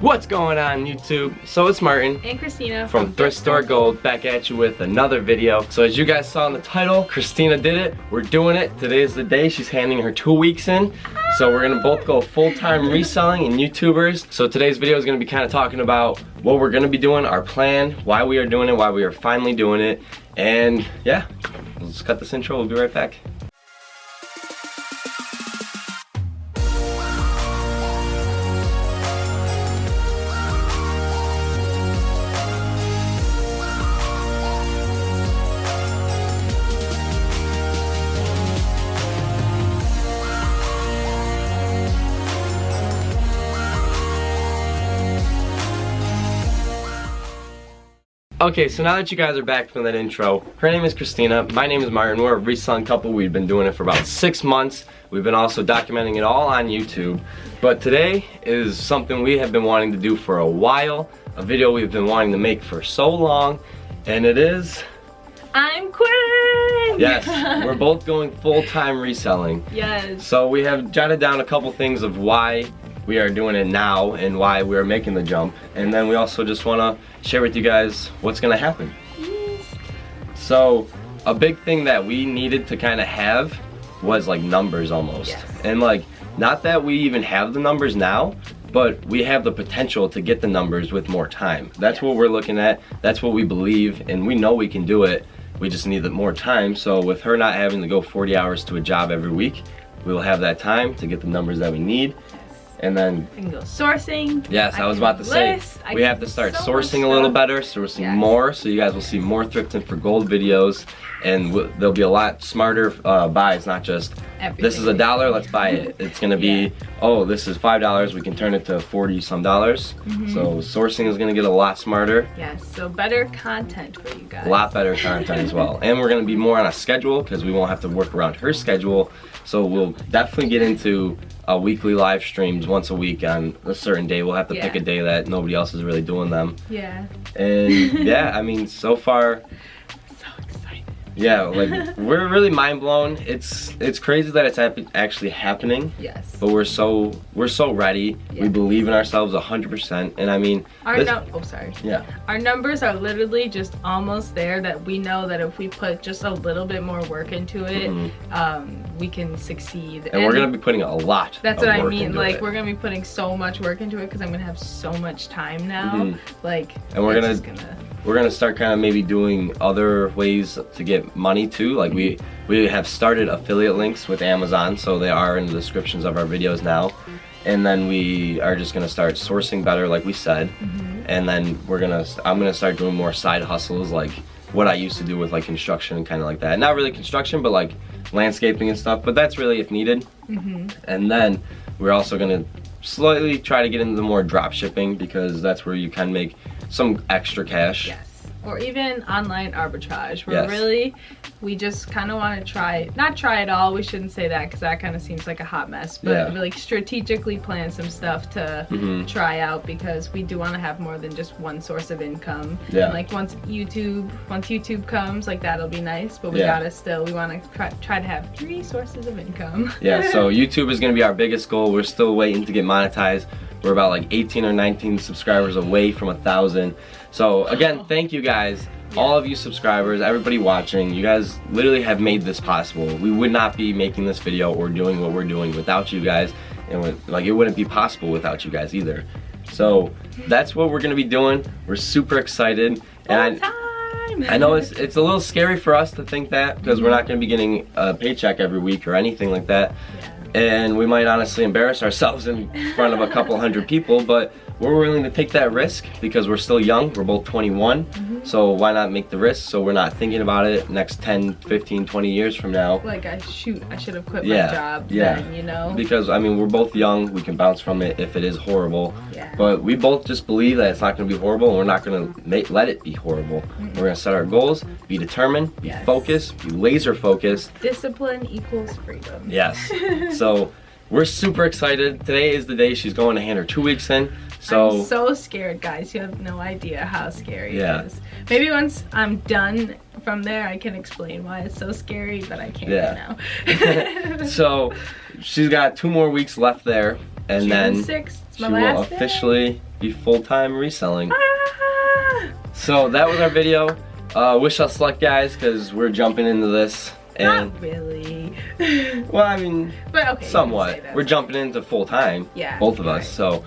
What's going on YouTube? So it's Martin and Kristina from Thrift Store Gold back at you with another video. So as you guys saw in the title, Kristina did it. We're doing it. Today is the day. She's handing her 2 weeks in. So we're gonna both go full-time reselling and YouTubers. So today's video is gonna be kind of talking about what we're gonna be doing, our plan, why we are doing it, why we are finally doing it. And yeah, let's cut this intro. We'll be right back. Okay, so now that you guys are back from that intro, her name is Kristina, my name is Martin. We're a reselling couple. We've been doing it for about 6 months. We've been also documenting it all on YouTube. But today is something we have been wanting to do for a while, a video we've been wanting to make for so long, and it is... I'm quitting! Yes, we're both going full-time reselling. Yes. So we have jotted down a couple things of why we are doing it now and why we're making the jump, and then we also just want to share with you guys what's gonna happen. Yes. So a big thing that we needed to kind of have was like numbers almost. Yes. And like, not that we even have the numbers now, but we have the potential to get the numbers with more time. That's Yes. what we're looking at, that's what we believe, and we know we can do it. We just need more time. So with her not having to go 40 hours to a job every week, we will have that time to get the numbers that we need. And then I can go sourcing. Yes, I was about to say, we have to start sourcing a little better, sourcing more, so you guys will see more thrifting for gold videos, and there'll be a lot smarter buys, not just, this is $1, let's buy it. It's gonna be, oh, this is $5, we can turn it to 40 some dollars. So sourcing is gonna get a lot smarter. Yes, so better content for you guys. A lot better content as well. And we're gonna be more on a schedule, because we won't have to work around her schedule. So we'll definitely get into weekly live streams once a week on a certain day. We'll have to pick a day that nobody else is really doing them. Yeah. And yeah, I mean, so far, So excited. yeah, like we're really mind blown. It's crazy that it's actually happening. Yes. But we're so ready. Yeah. We believe in ourselves 100%. And I mean, Yeah. Our numbers are literally just almost there, that we know that if we put just a little bit more work into it, we can succeed. And we're gonna be putting a lot. That's what I work mean. into Like it. we're gonna be putting so much work into it because I'm gonna have so much time now. Like, and we're gonna start kind of maybe doing other ways to get money too. Like we have started affiliate links with Amazon, so they are in the descriptions of our videos now. And then we are just gonna start sourcing better, like we said. And then I'm gonna start doing more side hustles, like what I used to do with like construction and kind of like that. Not really construction, but like landscaping and stuff. But that's really if needed. And then we're also gonna slightly try to get into more drop shipping, because that's where you can make some extra cash. Yes. Or even online arbitrage. We just kind of want to not try it all, we shouldn't say that because that kind of seems like a hot mess, but really strategically plan some stuff to try out, because we do want to have more than just one source of income. And like once YouTube comes, like that'll be nice, but we want to try to have 3 sources of income. Yeah, so YouTube is going to be our biggest goal. We're still waiting to get monetized. We're about like 18 or 19 subscribers away from 1,000. So again, thank you guys, all of you subscribers, everybody watching. You guys literally have made this possible. We would not be making this video or doing what we're doing without you guys, and it wouldn't be possible without you guys either. So that's what we're gonna be doing. We're super excited, and I know it's a little scary for us to think that, because we're not gonna be getting a paycheck every week or anything like that. And we might honestly embarrass ourselves in front of a couple hundred people, but we're willing to take that risk because we're still young. We're both 21, so why not make the risk so we're not thinking about it next 10, 15, 20 years from now. Like, I should have quit my job then, you know? Because, I mean, we're both young. We can bounce from it if it is horrible. But we both just believe that it's not going to be horrible, and we're not going to let it be horrible. We're going to set our goals, be determined, be focused, be laser focused. Discipline equals freedom. Yes. So we're super excited. Today is the day she's going to hand her 2 weeks in. So I'm so scared, guys. You have no idea how scary it is. Maybe once I'm done from there, I can explain why it's so scary, but I can't right now. So she's got 2 more weeks left there, and June then 6th, she will officially be full-time reselling. So that was our video. Wish us luck, guys, because we're jumping into this. And not really. Well, I mean, but okay, somewhat. We're jumping into full-time, yeah, both of us. So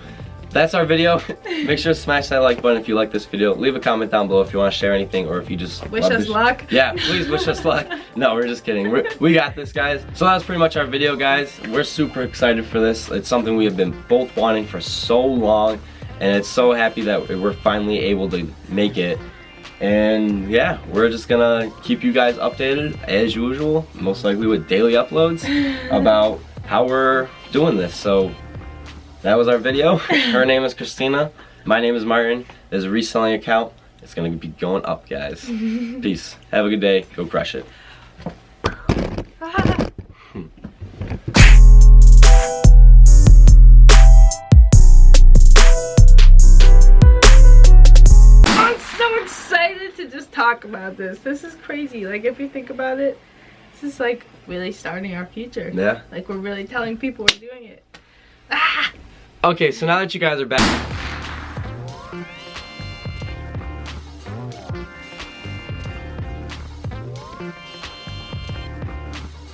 that's our video. Make sure to smash that like button if you like this video. Leave a comment down below if you want to share anything or if you just wish us luck. Yeah, please wish us luck. No, we're just kidding. We got this, guys. So that's pretty much our video, guys. We're super excited for this. It's something we have been both wanting for so long, and it's so happy that we're finally able to make it. And yeah, we're just gonna keep you guys updated as usual, most likely with daily uploads about how we're doing this. So that was our video. Her name is Kristina. My name is Martin. There's a reselling account. It's gonna be going up, guys. Peace. Have a good day. Go crush it. To just talk about this. This is crazy. Like, if you think about it, this is like really starting our future. Yeah. Like, we're really telling people we're doing it. Okay, so now that you guys are back.